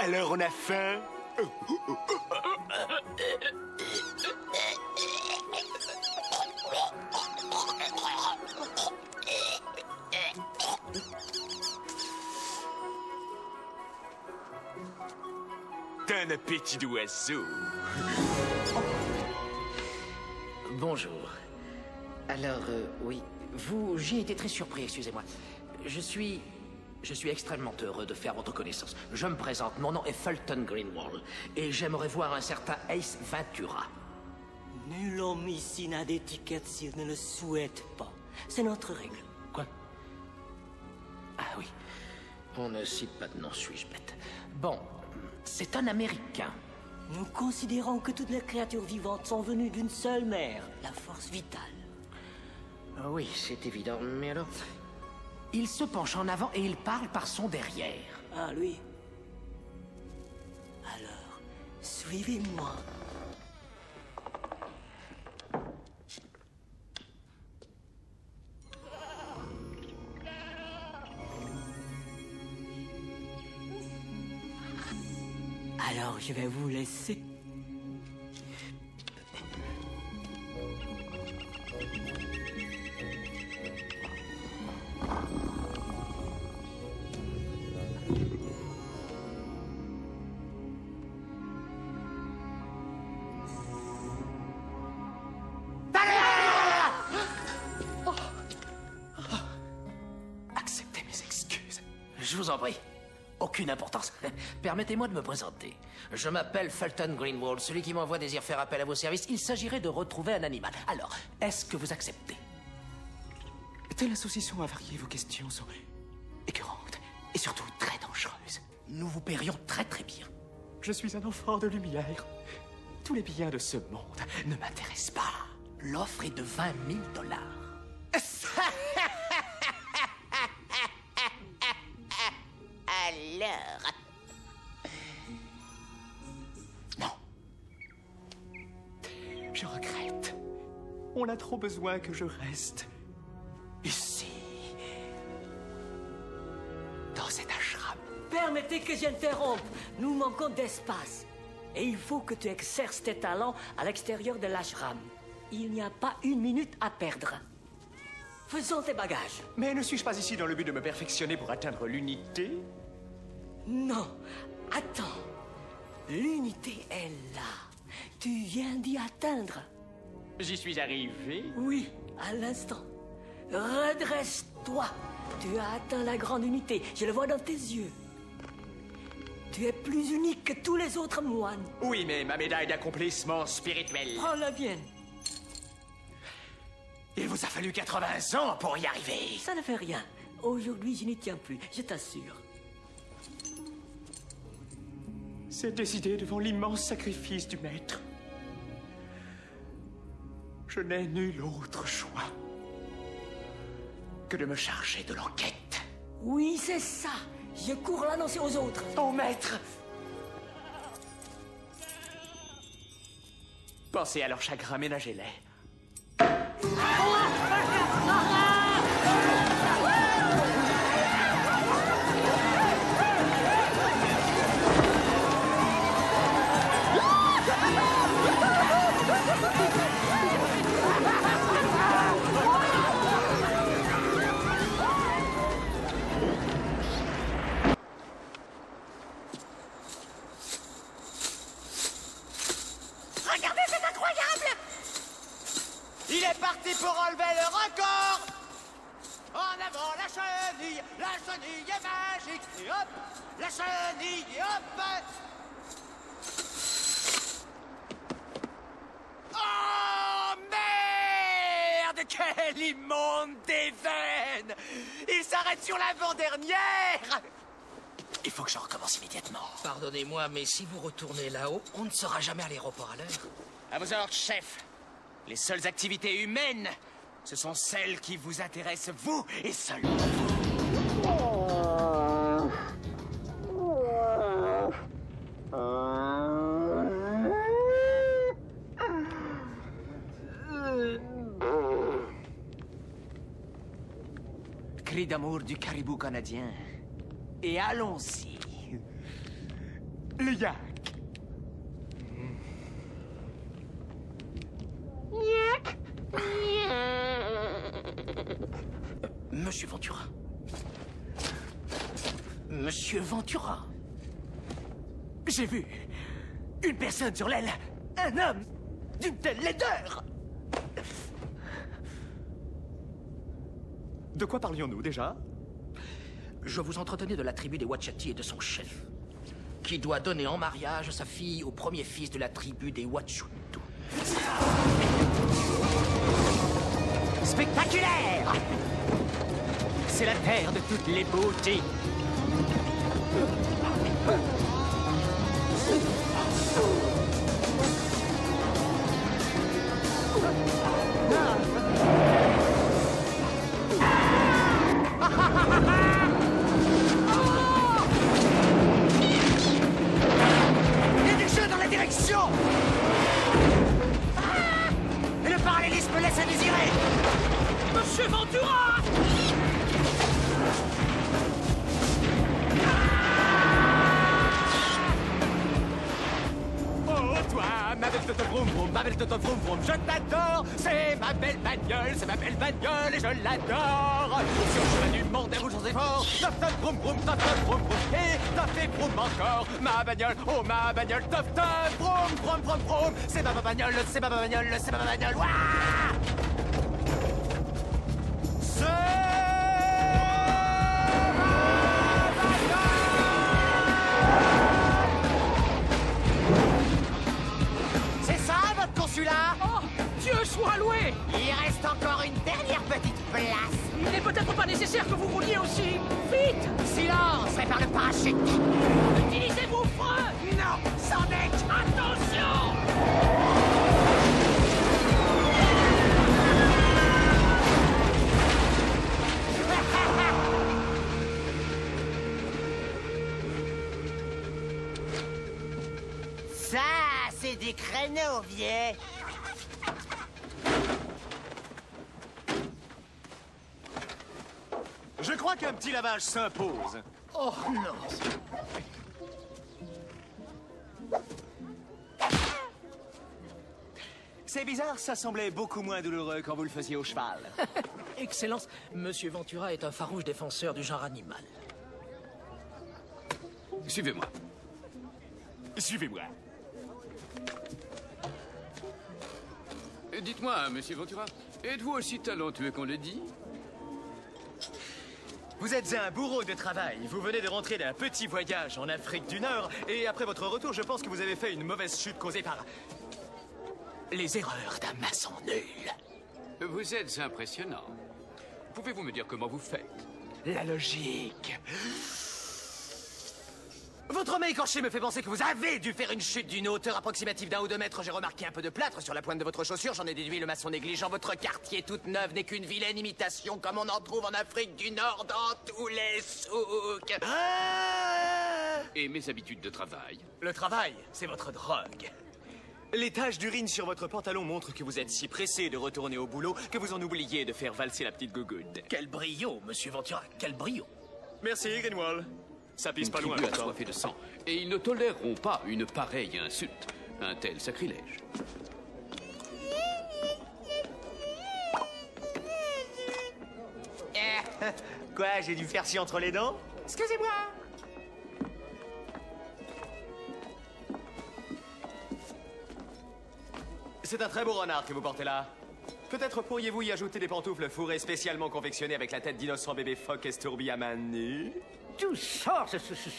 Alors on a faim? T'as un appétit d'oiseau. Bonjour. Alors, oui, j'ai été très surpris, excusez-moi. Je suis extrêmement heureux de faire votre connaissance. Je me présente, mon nom est Fulton Greenwald, et j'aimerais voir un certain Ace Ventura. Nul homme ici n'a d'étiquette s'il ne le souhaite pas. C'est notre règle. Quoi? Ah oui, on ne cite pas de nom, suis-je bête. Bon, c'est un Américain. Nous considérons que toutes les créatures vivantes sont venues d'une seule mère, la force vitale. Oui, c'est évident, mais alors... Il se penche en avant et il parle par son derrière. Ah, lui. Alors, suivez-moi. Alors, je vais vous laisser. Acceptez mes excuses. Je vous en prie. Aucune importance. Permettez-moi de me présenter. Je m'appelle Fulton Greenwald. Celui qui m'envoie désire faire appel à vos services. Il s'agirait de retrouver un animal. Alors, est-ce que vous acceptez? Tel un saucisson avarié, vos questions sont écœurantes et surtout très dangereuses. Nous vous paierions très très bien. Je suis un enfant de lumière. Tous les biens de ce monde ne m'intéressent pas. L'offre est de 20 000 $. Alors... Non. Je regrette. On a trop besoin que je reste ici, dans cet ashram. Permettez que j'interrompe. Nous manquons d'espace. Et il faut que tu exerces tes talents à l'extérieur de l'ashram. Il n'y a pas une minute à perdre. Faisons tes bagages. Mais ne suis-je pas ici dans le but de me perfectionner pour atteindre l'unité? Non. Attends. L'unité est là. Tu viens d'y atteindre. J'y suis arrivé. Oui, à l'instant. Redresse-toi. Tu as atteint la grande unité. Je le vois dans tes yeux. Tu es plus unique que tous les autres moines. Oui, mais ma médaille d'accomplissement spirituel. Prends la mienne. Il vous a fallu 80 ans pour y arriver. Ça ne fait rien. Aujourd'hui, je n'y tiens plus, je t'assure. C'est décidé devant l'immense sacrifice du maître. Je n'ai nul autre choix que de me charger de l'enquête. Oui, c'est ça. Je cours l'annoncer aux autres. Oh, maître! Pensez à leur chagrin, ménagez-les. Regardez, c'est incroyable! Il est parti pour enlever le record! En avant la chenille est magique, et hop, la chenille, et hop! Oh merde! Quel immonde déveine! Il s'arrête sur l'avant-dernière! Il faut que je recommence immédiatement. Pardonnez-moi, mais si vous retournez là-haut, on ne sera jamais à l'aéroport à l'heure. À vos ordres, chef. Les seules activités humaines, ce sont celles qui vous intéressent, vous et seulement vous. Cri d'amour du caribou canadien. Et allons-y. Le yak. Monsieur Ventura. Monsieur Ventura. J'ai vu une personne sur l'aile. Un homme d'une telle laideur. De quoi parlions-nous déjà? Je vous entretenais de la tribu des Watchati et de son chef, qui doit donner en mariage sa fille au premier fils de la tribu des Wachutu. Spectaculaire! C'est la terre de toutes les beautés. Il y a du jeu dans la direction! Et le parallélisme laisse à désirer! Monsieur Ventura! Oh, toi, ma belle toto vroom vroom, ma belle toto vroom vroom, je t'adore! C'est ma belle bagnole et je l'adore! Sur le chemin du monde, des rouges et forts, top top vroom vroom, top top vroom vroom, et top et vroom encore! Ma bagnole, oh ma bagnole, top top vroom vroom vroom vroom! C'est ma bagnole, c'est ma bagnole, c'est ma bagnole! Ouah! C'est ça, votre consulat? Oh, Dieu soit loué! Il reste encore une dernière petite place. Il n'est peut-être pas nécessaire que vous rouliez aussi vite! Silence, prépare le parachute. Utilisez vos freins! Non, sans deck. Attention! Ça, c'est des créneaux, vieux. Je crois qu'un petit lavage s'impose. Oh non. C'est bizarre, ça semblait beaucoup moins douloureux quand vous le faisiez au cheval. Excellence, Monsieur Ventura est un farouche défenseur du genre animal. Suivez-moi. Suivez-moi. Dites-moi, monsieur Ventura, êtes-vous aussi talentueux qu'on le dit? Vous êtes un bourreau de travail. Vous venez de rentrer d'un petit voyage en Afrique du Nord. Et après votre retour, je pense que vous avez fait une mauvaise chute causée par les erreurs d'un maçon nul. Vous êtes impressionnant. Pouvez-vous me dire comment vous faites? La logique. Votre main écorchée me fait penser que vous avez dû faire une chute d'une hauteur approximative d'1 ou 2 mètres. J'ai remarqué un peu de plâtre sur la pointe de votre chaussure. J'en ai déduit le maçon négligent. Votre quartier toute neuve n'est qu'une vilaine imitation comme on en trouve en Afrique du Nord dans tous les souks. Et mes habitudes de travail? Le travail, c'est votre drogue. Les taches d'urine sur votre pantalon montrent que vous êtes si pressé de retourner au boulot que vous en oubliez de faire valser la petite gougoune. Quel brio, Monsieur Ventura, quel brio. Merci, Greenwald. Ça pisse Une pas loin. tribu assoiffée de sang. Et ils ne toléreront pas une pareille insulte. Un tel sacrilège. Quoi, j'ai dû faire ci entre les dents? Excusez-moi. C'est un très beau renard que vous portez là. Peut-être pourriez-vous y ajouter des pantoufles fourrées spécialement confectionnées avec la tête d'innocent bébé phoque estourbillé à main nue? Tout ça,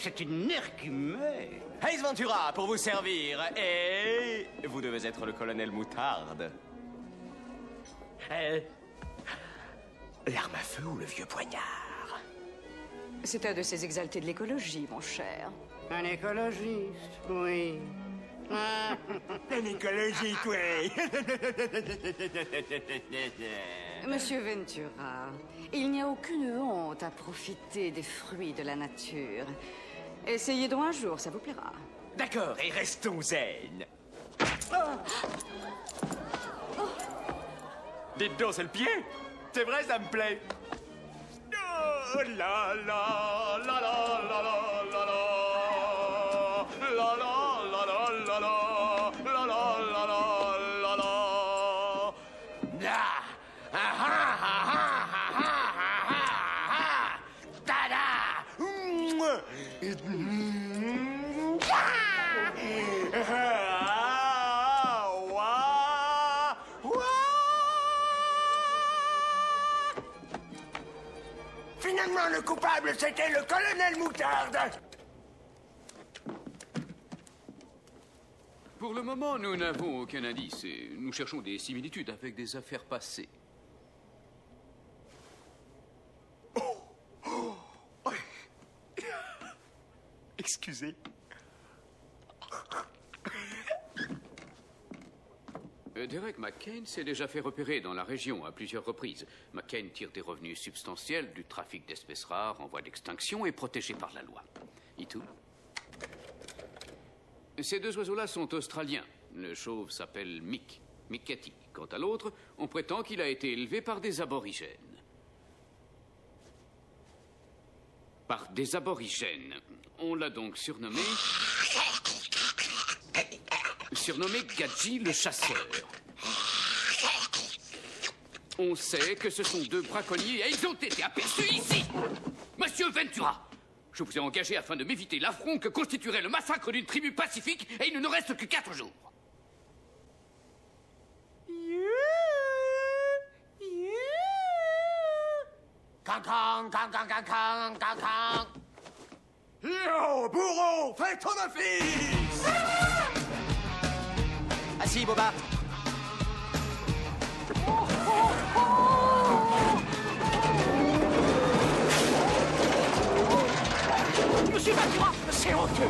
c'est une énergumée. Ace Ventura, pour vous servir. Et vous devez être le colonel Moutarde. L'arme à feu ou le vieux poignard? C'est un de ces exaltés de l'écologie, mon cher. Un écologiste, oui. Un écologiste, oui. Monsieur Ventura, il n'y a aucune honte à profiter des fruits de la nature. Essayez donc un jour, ça vous plaira. D'accord, et restons zen. Dites donc, c'est le pied. C'est vrai, ça me plaît. Oh, la la la la la la la la la Tada! Finalement, le coupable, c'était le colonel Moutarde. Pour le moment, nous n'avons aucun indice et nous cherchons des similitudes avec des affaires passées. Excusez. Derek McCain s'est déjà fait repérer dans la région à plusieurs reprises. McCain tire des revenus substantiels du trafic d'espèces rares en voie d'extinction et protégé par la loi. Et tout. Ces deux oiseaux-là sont australiens. Le chauve s'appelle Mick, Mickety. Quant à l'autre, on prétend qu'il a été élevé par des aborigènes. Par des aborigènes. On l'a donc surnommé Gadji le chasseur. On sait que ce sont deux braconniers et ils ont été aperçus ici. Monsieur Ventura, je vous ai engagé afin de m'éviter l'affront que constituerait le massacre d'une tribu pacifique et il ne nous reste que 4 jours. Cancang, cancang, cancang, cancang. Yo, bourreau, fais ton office. Assis, Boba. Monsieur Ventura, c'est honteux.